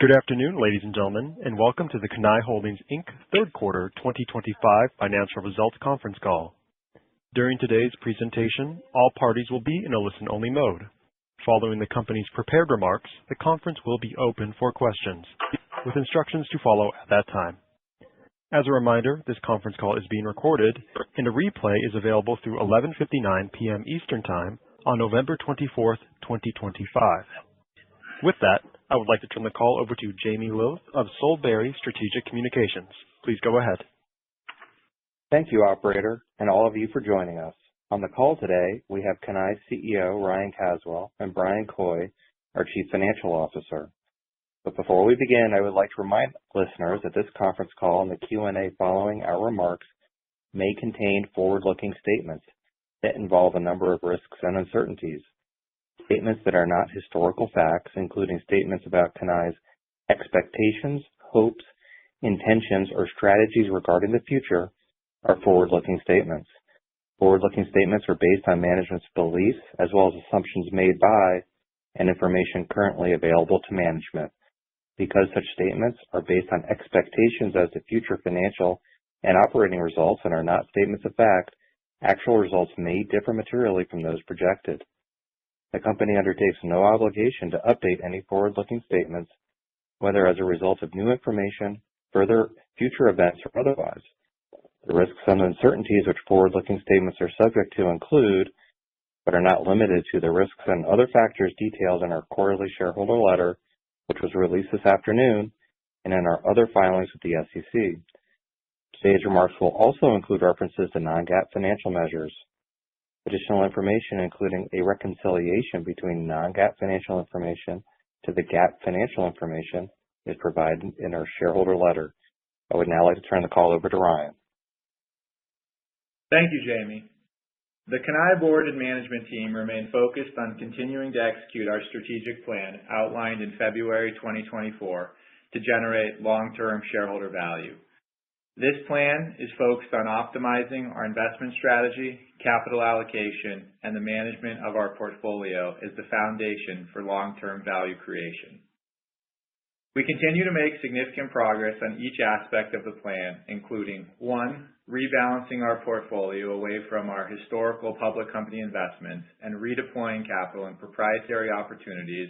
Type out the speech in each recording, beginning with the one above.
Good afternoon, ladies and gentlemen, and welcome to the Cannae Holdings, Inc. Third Quarter 2025 Financial Results Conference Call. During today's presentation, all parties will be in a listen-only mode. Following the company's prepared remarks, the conference will be open for questions, with instructions to follow at that time. As a reminder, this conference call is being recorded, and a replay is available through 11:59 p.m. Eastern Time on November 24th, 2025. With that, I would like to turn the call over to Jamie Lilth of Solebury Strategic Communications. Please go ahead. Thank you, Operator, and all of you for joining us. On the call today, we have Cannae's CEO, Ryan Caswell, and Brian Coy, our Chief Financial Officer. But before we begin, I would like to remind listeners that this conference call and the Q&A following our remarks may contain forward-looking statements that involve a number of risks and uncertainties. Statements that are not historical facts, including statements about Cannae's expectations, hopes, intentions, or strategies regarding the future, are forward-looking statements. Forward-looking statements are based on management's beliefs as well as assumptions made by and information currently available to management. Because such statements are based on expectations as to future financial and operating results and are not statements of fact, actual results may differ materially from those projected. The company undertakes no obligation to update any forward-looking statements, whether as a result of new information, further future events, or otherwise. The risks and uncertainties which forward-looking statements are subject to include, but are not limited to, the risks and other factors detailed in our quarterly shareholder letter, which was released this afternoon, and in our other filings with the SEC. Today's remarks will also include references to non-GAAP financial measures. Additional information, including a reconciliation between non-GAAP financial information to the GAAP financial information, is provided in our shareholder letter. I would now like to turn the call over to Ryan. Thank you, Jamie. The Cannae board and management team remain focused on continuing to execute our strategic plan outlined in February 2024 to generate long-term shareholder value. This plan is focused on optimizing our investment strategy, capital allocation, and the management of our portfolio as the foundation for long-term value creation. We continue to make significant progress on each aspect of the plan, including 1. Rebalancing our portfolio away from our historical public company investments and redeploying capital in proprietary opportunities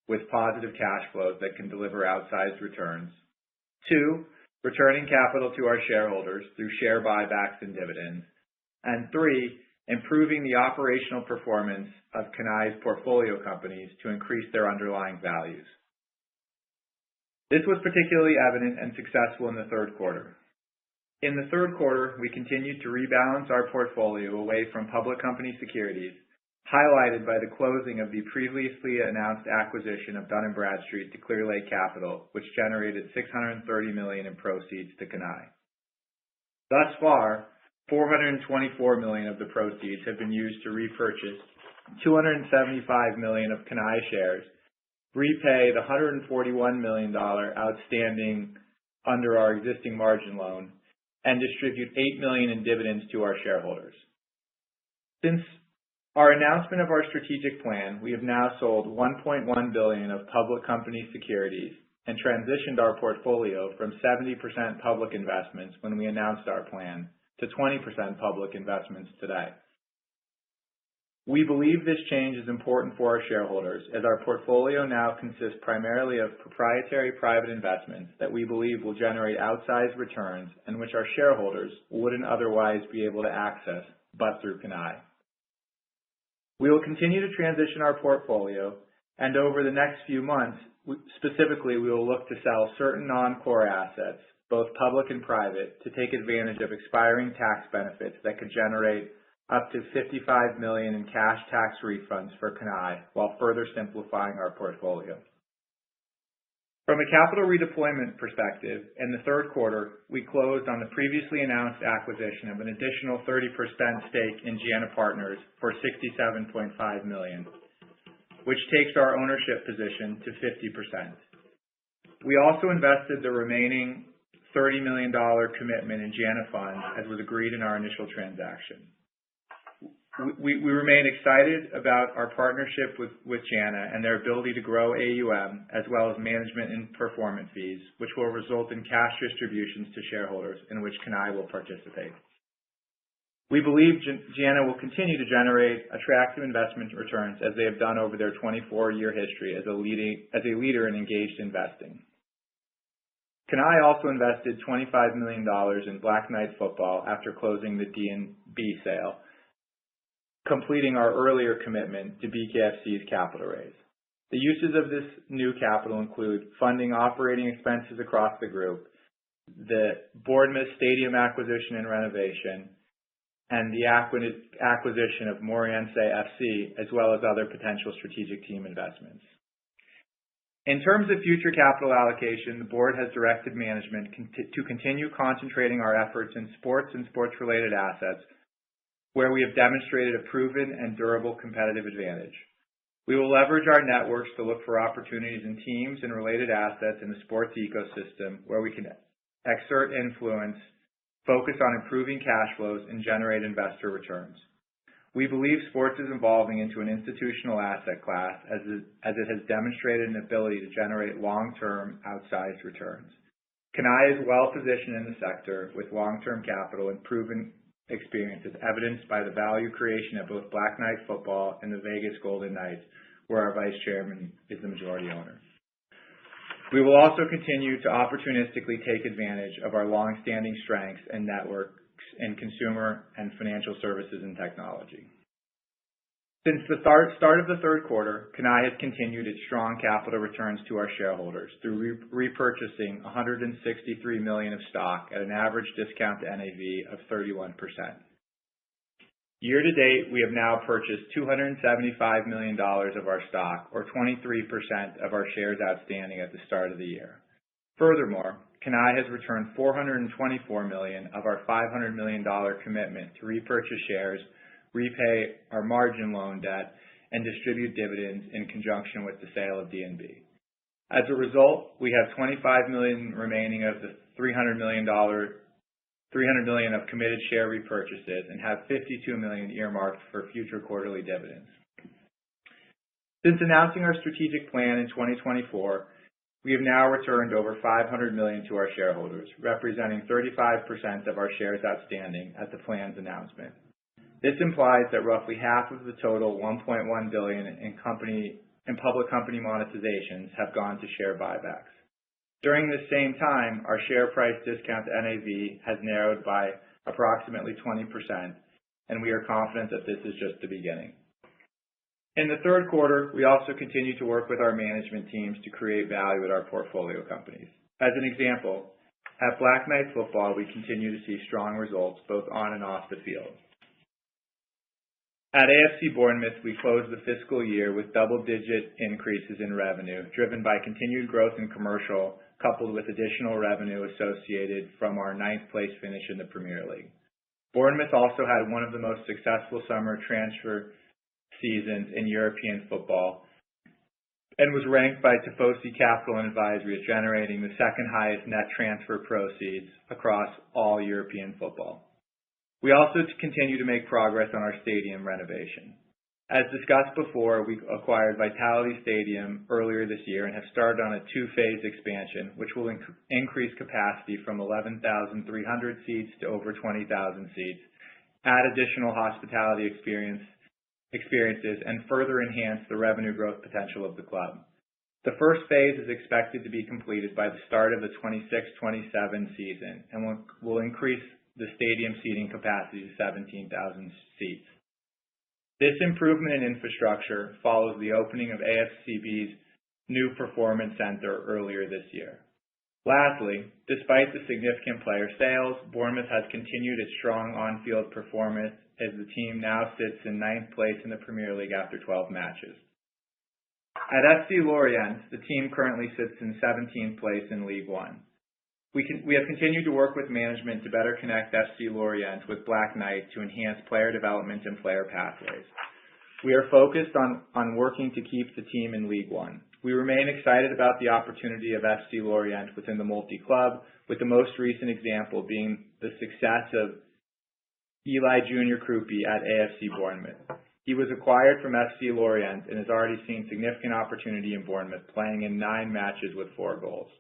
with positive cash flows that can deliver outsized returns. 2. Returning capital to our shareholders through share buybacks and dividends. And 3. Improving the operational performance of Cannae's portfolio companies to increase their underlying values. This was particularly evident and successful in the third quarter. In the third quarter, we continued to rebalance our portfolio away from public company securities, highlighted by the closing of the previously announced acquisition of Dun & Bradstreet to Clear Lake Capital, which generated $630 million in proceeds to Cannae. Thus far, $424 million of the proceeds have been used to repurchase $275 million of Cannae shares, repay the $141 million outstanding under our existing margin loan, and distribute $8 million in dividends to our shareholders. Since our announcement of our strategic plan, we have now sold $1.1 billion of public company securities and transitioned our portfolio from 70% public investments when we announced our plan to 20% public investments today. We believe this change is important for our shareholders, as our portfolio now consists primarily of proprietary private investments that we believe will generate outsized returns and which our shareholders wouldn't otherwise be able to access but through Cannae. We will continue to transition our portfolio, and over the next few months, specifically, we will look to sell certain non-core assets, both public and private, to take advantage of expiring tax benefits that could generate up to $55 million in cash tax refunds for Cannae while further simplifying our portfolio. From a capital redeployment perspective, in the third quarter, we closed on the previously announced acquisition of an additional 30% stake in Gianna Partners for $67.5 million, which takes our ownership position to 50%. We also invested the remaining $30 million commitment in Gianna Funds, as was agreed in our initial transaction. We remain excited about our partnership with Cannae and their ability to grow AUM as well as management and performance fees, which will result in cash distributions to shareholders in which Cannae will participate. We believe Cannae will continue to generate attractive investment returns as they have done over their 24-year history as a leader in engaged investing. Cannae also invested $25 million in Black Knight Football after closing the D&B sale, completing our earlier commitment to BKFC's capital raise. The uses of this new capital include funding operating expenses across the group, the Bournemouth Stadium acquisition and renovation, and the acquisition of Moreirense FC, as well as other potential strategic team investments. In terms of future capital allocation, the board has directed management to continue concentrating our efforts in sports and sports-related assets where we have demonstrated a proven and durable competitive advantage. We will leverage our networks to look for opportunities in teams and related assets in the sports ecosystem where we can exert influence, focus on improving cash flows, and generate investor returns. We believe sports is evolving into an institutional asset class as it has demonstrated an ability to generate long-term outsized returns. Cannae is well positioned in the sector with long-term capital and proven experience as evidenced by the value creation at both Black Knight Football and the Vegas Golden Knights, where our vice chairman is the majority owner. We will also continue to opportunistically take advantage of our long-standing strengths and networks in consumer and financial services and technology. Since the start of the third quarter, Cannae has continued its strong capital returns to our shareholders through repurchasing $163 million of stock at an average discount to NAV of 31%. Year to date, we have now purchased $275 million of our stock, or 23% of our shares outstanding at the start of the year. Furthermore, Cannae has returned $424 million of our $500 million commitment to repurchase shares, repay our margin loan debt, and distribute dividends in conjunction with the sale of D&B. As a result, we have $25 million remaining of the $300 million of committed share repurchases and have $52 million earmarked for future quarterly dividends. Since announcing our strategic plan in 2024, we have now returned over $500 million to our shareholders, representing 35% of our shares outstanding at the plan's announcement. This implies that roughly half of the total $1.1 billion in public company monetizations have gone to share buybacks. During this same time, our share price discount to NAV has narrowed by approximately 20%, and we are confident that this is just the beginning. In the third quarter, we also continue to work with our management teams to create value at our portfolio companies. As an example, at Black Knight Football, we continue to see strong results both on and off the field. At AFC Bournemouth, we closed the fiscal year with double-digit increases in revenue, driven by continued growth in commercial, coupled with additional revenue associated from our ninth place finish in the Premier League. Bournemouth also had one of the most successful summer transfer seasons in European football and was ranked by Tifosi Capital and Advisory as generating the second highest net transfer proceeds across all European football. We also continue to make progress on our stadium renovation. As discussed before, we acquired Vitality Stadium earlier this year and have started on a two-phase expansion, which will increase capacity from 11,300 seats to over 20,000 seats, add additional hospitality experiences, and further enhance the revenue growth potential of the club. The first phase is expected to be completed by the start of the 26-27 season and will increase the stadium seating capacity to 17,000 seats. This improvement in infrastructure follows the opening of AFCB's new performance center earlier this year. Lastly, despite the significant player sales, Bournemouth has continued its strong on-field performance as the team now sits in ninth place in the Premier League after 12 matches. At FC Lorient, the team currently sits in 17th place in League One. We have continued to work with management to better connect FC Lorient with Black Knight to enhance player development and player pathways. We are focused on working to keep the team in League One. We remain excited about the opportunity of FC Lorient within the multi-club, with the most recent example being the success of Eli Junior Krupi at AFC Bournemouth. He was acquired from FC Lorient and has already seen significant opportunity in Bournemouth, playing in 9 matches with 4 goals.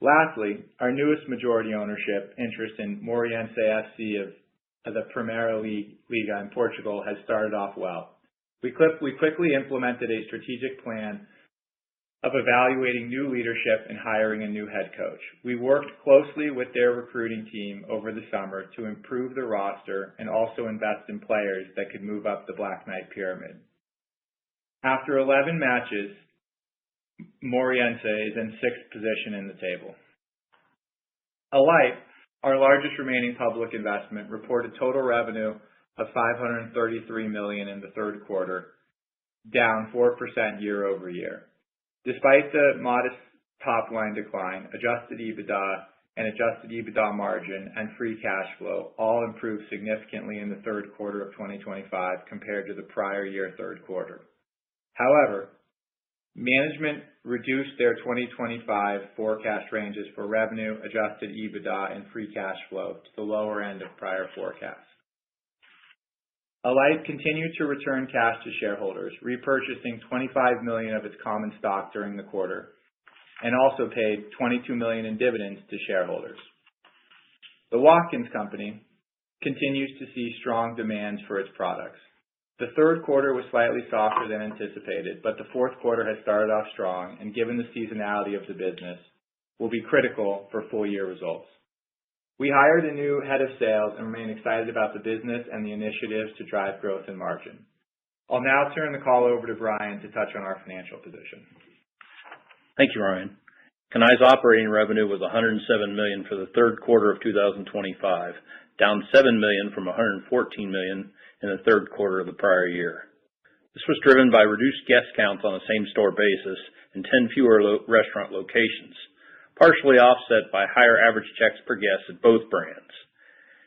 Lastly, our newest majority ownership interest in Moreirense FC of the Primeira Liga in Portugal has started off well. We quickly implemented a strategic plan of evaluating new leadership and hiring a new head coach. We worked closely with their recruiting team over the summer to improve the roster and also invest in players that could move up the Black Knight pyramid. After 11 matches, Moreirense is in 6th position in the table. Alight, our largest remaining public investment, reported total revenue of $533 million in the third quarter, down 4% year over year. Despite the modest top-line decline, adjusted EBITDA and adjusted EBITDA margin and free cash flow all improved significantly in the third quarter of 2025 compared to the prior year third quarter. However, management reduced their 2025 forecast ranges for revenue, adjusted EBITDA, and free cash flow to the lower end of prior forecasts. Alight continued to return cash to shareholders, repurchasing $25 million of its common stock during the quarter, and also paid $22 million in dividends to shareholders. The Watkins Company continues to see strong demands for its products. The third quarter was slightly softer than anticipated, but the fourth quarter has started off strong, and given the seasonality of the business, will be critical for full-year results. We hired a new head of sales and remain excited about the business and the initiatives to drive growth and margin. I'll now turn the call over to Brian to touch on our financial position. Thank you, Ryan. Cannae's operating revenue was $107 million for the third quarter of 2025, down $7 million from $114 million in the third quarter of the prior year. This was driven by reduced guest counts on a same-store basis and 10 fewer restaurant locations, partially offset by higher average checks per guest at both brands.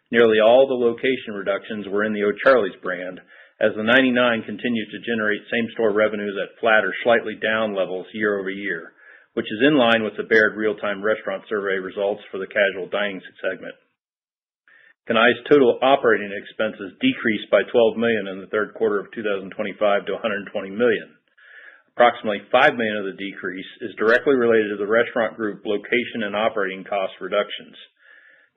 Nearly all the location reductions were in the O'Charley's brand, as the 99 continues to generate same-store revenues at flat or slightly down levels year over year, which is in line with the Baird real-time restaurant survey results for the casual dining segment. Cannae's total operating expenses decreased by $12 million in the third quarter of 2025 to $120 million. Approximately $5 million of the decrease is directly related to the restaurant group location and operating cost reductions.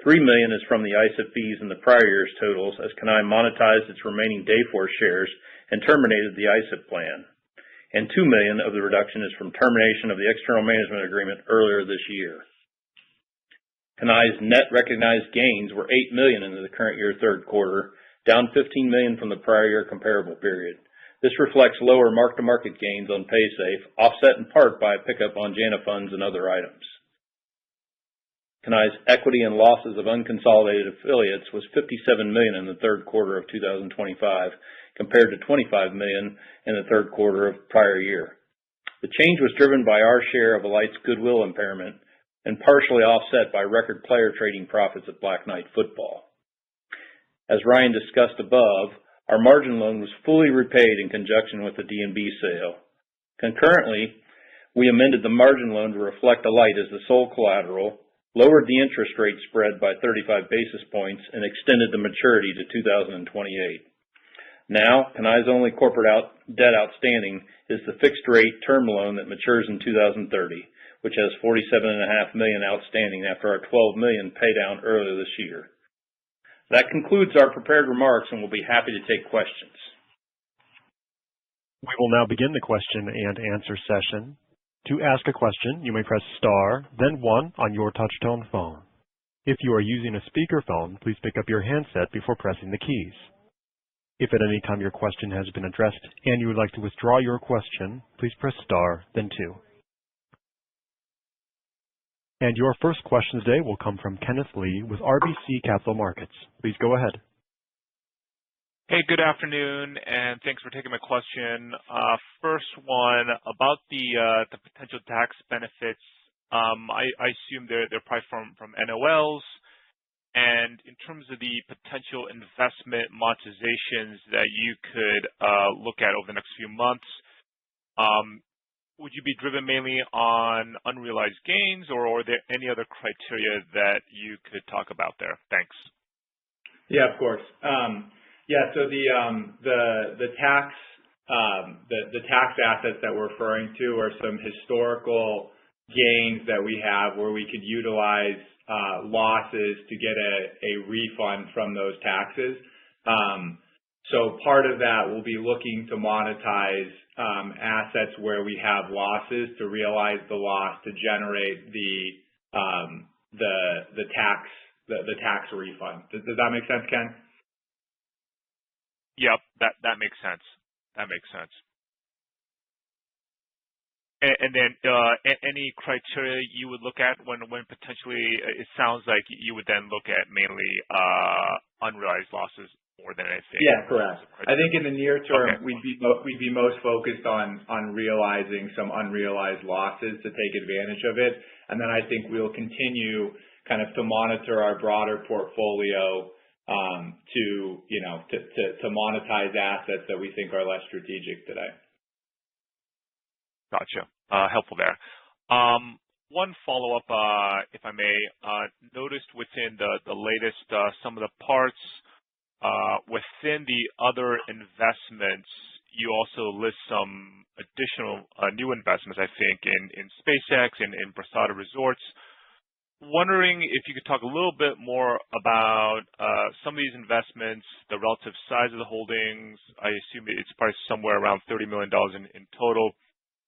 $3 million is from the ISIP fees in the prior year's totals, as Cannae monetized its remaining Dayforce shares and terminated the ISIP plan. And $2 million of the reduction is from termination of the external management agreement earlier this year. Cannae's net recognized gains were $8 million in the current year third quarter, down $15 million from the prior year comparable period. This reflects lower mark-to-market gains on PaySafe, offset in part by a pickup on Jana funds and other items. Cannae's equity and losses of unconsolidated affiliates was $57 million in the third quarter of 2025, compared to $25 million in the third quarter of prior year. The change was driven by our share of Alight's goodwill impairment and partially offset by record player trading profits at Black Knight Football. As Ryan discussed above, our margin loan was fully repaid in conjunction with the D&B sale. Concurrently, we amended the margin loan to reflect Alight as the sole collateral, lowered the interest rate spread by 35 basis points, and extended the maturity to 2028. Now, Cannae's only corporate debt outstanding is the fixed-rate term loan that matures in 2030, which has $47.5 million outstanding after our $12 million paydown earlier this year. That concludes our prepared remarks, and we'll be happy to take questions. We will now begin the question and answer session. To ask a question, you may press star, then 1 on your touch-tone phone. If you are using a speakerphone, please pick up your handset before pressing the keys. If at any time your question has been addressed and you would like to withdraw your question, please press star, then 2. And your first question today will come from Kenneth Lee with RBC Capital Markets. Please go ahead. Hey, good afternoon, and thanks for taking my question. First one, about the potential tax benefits. I assume they're probably from NOLs. And in terms of the potential investment monetizations that you could look at over the next few months, would you be driven mainly on unrealized gains, or are there any other criteria that you could talk about there? Thanks. Yeah, of course. So the tax assets that we're referring to are some historical gains that we have where we could utilize losses to get a refund from those taxes. So part of that will be looking to monetize assets where we have losses to realize the loss to generate the tax refund. Does that make sense, Ken? Yep, that makes sense. That makes sense. And then any criteria you would look at when potentially it sounds like you would then look at mainly unrealized losses more than anything. Yeah, correct. I think in the near term, okay, we'd be most focused on realizing some unrealized losses to take advantage of it. And then I think we'll continue kind of to monitor our broader portfolio to monetize assets that we think are less strategic today. Gotcha. Helpful there. One follow-up, if I may, noticed within the latest sum of the parts, within the other investments, you also list some additional new investments, I think, in SpaceX and in Brasada Resorts. Wondering if you could talk a little bit more about some of these investments, the relative size of the holdings. I assume it's probably somewhere around $30 million in total.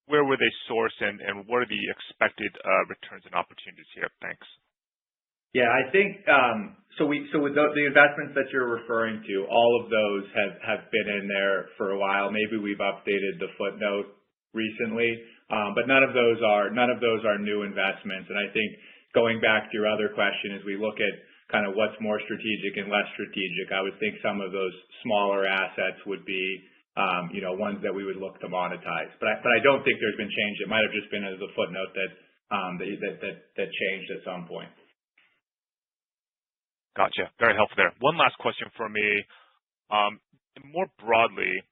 Where were they sourced, and what are the expected returns and opportunities here? Thanks. Yeah, I think so. With the investments that you're referring to, all of those have been in there for a while. Maybe we've updated the footnote recently, but none of those are new investments. And I think going back to your other question, as we look at kind of what's more strategic and less strategic, I would think some of those smaller assets would be ones that we would look to monetize. But I don't think there's been change. It might have just been as a footnote that changed at some point. Gotcha. Very helpful there. One last question for me. More broadly,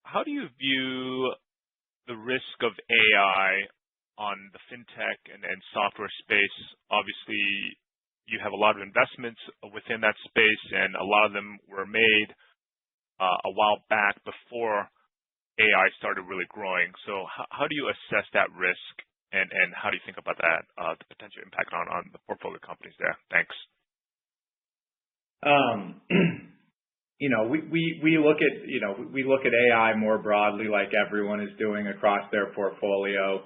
how do you view the risk of AI on the fintech and software space? Obviously, you have a lot of investments within that space, and a lot of them were made a while back before AI started really growing. So how do you assess that risk, and how do you think about that, the potential impact on the portfolio companies there? Thanks. We look at AI more broadly, like everyone is doing across their portfolio.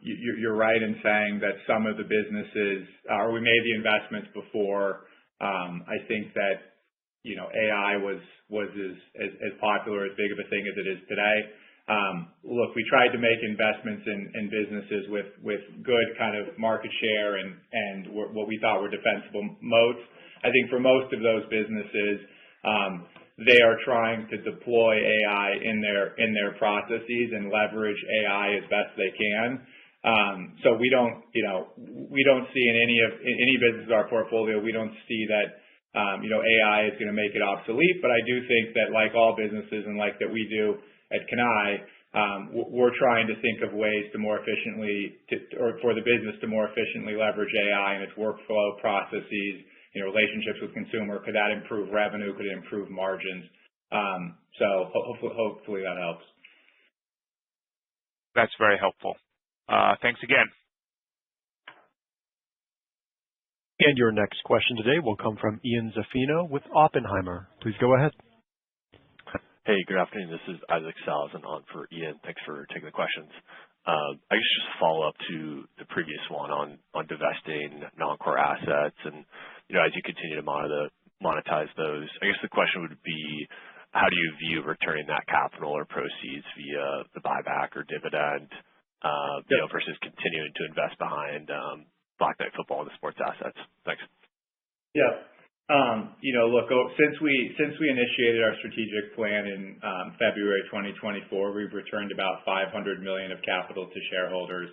You're right in saying that some of the businesses, or we made the investments before. I think that AI was as popular, as big of a thing as it is today. Look, we tried to make investments in businesses with good kind of market share and what we thought were defensible moats. I think for most of those businesses, they are trying to deploy AI in their processes and leverage AI as best they can. So we don't see in any business in our portfolio, we don't see that AI is going to make it obsolete. But I do think that, like all businesses and like that we do at Cannae, we're trying to think of ways to more efficiently, or for the business to more efficiently leverage AI and its workflow processes, relationships with consumer. Could that improve revenue? Could it improve margins? So hopefully that helps. That's very helpful. Thanks again. And your next question today will come from Ian Zaffino with Oppenheimer. Please go ahead. Hey, good afternoon. This is Isaac Salazan on for Ian. Thanks for taking the questions. I guess just a follow-up to the previous one on divesting non-core assets, and as you continue to monetize those, I guess the question would be, how do you view returning that capital or proceeds via the buyback or dividend, versus continuing to invest behind Black Knight Football and the sports assets? Thanks. Yeah. Look, since we initiated our strategic plan in February 2024, we've returned about $500 million of capital to shareholders.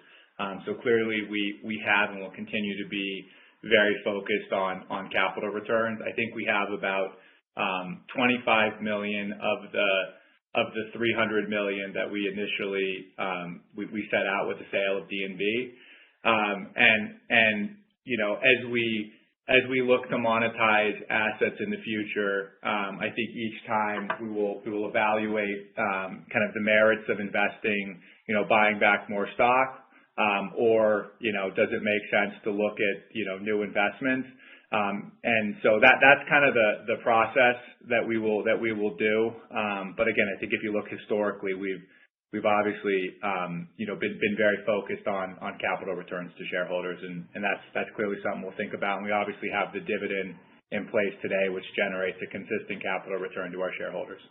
So clearly we have and will continue to be very focused on capital returns. I think we have about $25 million of the $300 million that we initially we set out with the sale of D&B. as we look to monetize assets in the future, I think each time we will evaluate kind of the merits of investing, buying back more stock, or does it make sense to look at new investments? And so that's kind of the process that we will do. But again, I think if you look historically, we've obviously been very focused on capital returns to shareholders, and that's clearly something we'll think about. And we obviously have the dividend in place today, which generates a consistent capital return to our shareholders.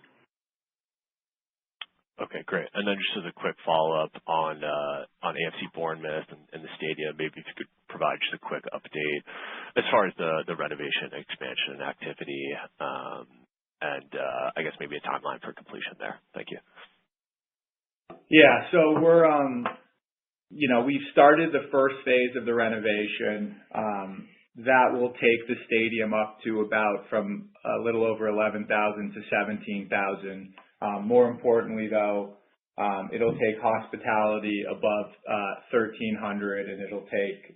Okay, great. And then just as a quick follow-up on AFC Bournemouth and the stadium, maybe if you could provide just a quick update as far as the renovation expansion activity, and I guess maybe a timeline for completion there. Thank you. Yeah, so we've started the first phase of the renovation. That will take the stadium up to from a little over 11,000 to 17,000. More importantly, though, it'll take hospitality above 1,300, and it'll take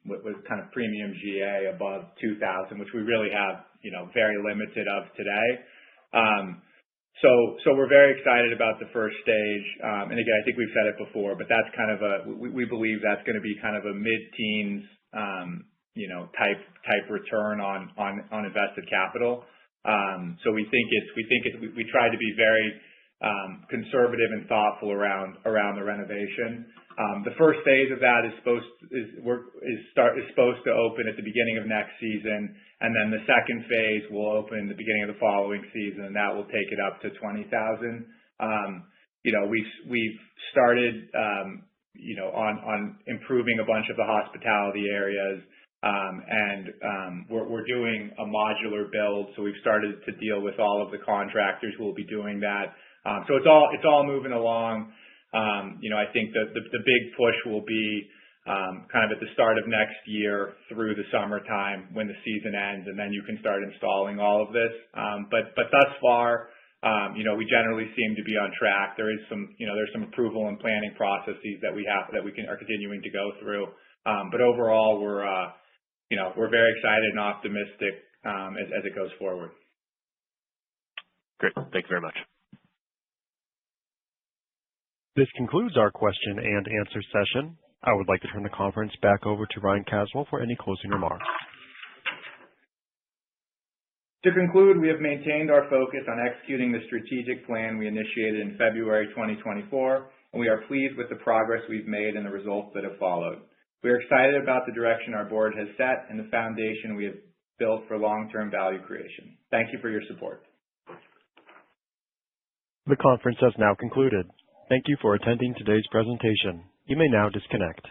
with kind of premium GA above 2,000, which we really have very limited of today. So we're very excited about the first stage, and again, I think we've said it before, but that's kind of we believe that's going to be kind of a mid-teens type return on invested capital. So we try to be very conservative and thoughtful around the renovation. The first phase of that is supposed to open at the beginning of next season, and then the second phase will open the beginning of the following season, and that will take it up to 20,000. We've started on improving a bunch of the hospitality areas, and we're doing a modular build, so we've started to deal with all of the contractors who will be doing that. So it's all moving along. I think that the big push will be kind of at the start of next year through the summertime when the season ends, and then you can start installing all of this. But thus far, we generally seem to be on track. There's some approval and planning processes that we are continuing to go through. But overall, we're very excited and optimistic as it goes forward. Great. Thank you very much. This concludes our question and answer session. I would like to turn the conference back over to Ryan Caswell for any closing remarks. To conclude, we have maintained our focus on executing the strategic plan we initiated in February 2024, and we are pleased with the progress we've made and the results that have followed. We are excited about the direction our board has set and the foundation we have built for long-term value creation. Thank you for your support. The conference has now concluded. Thank you for attending today's presentation. You may now disconnect.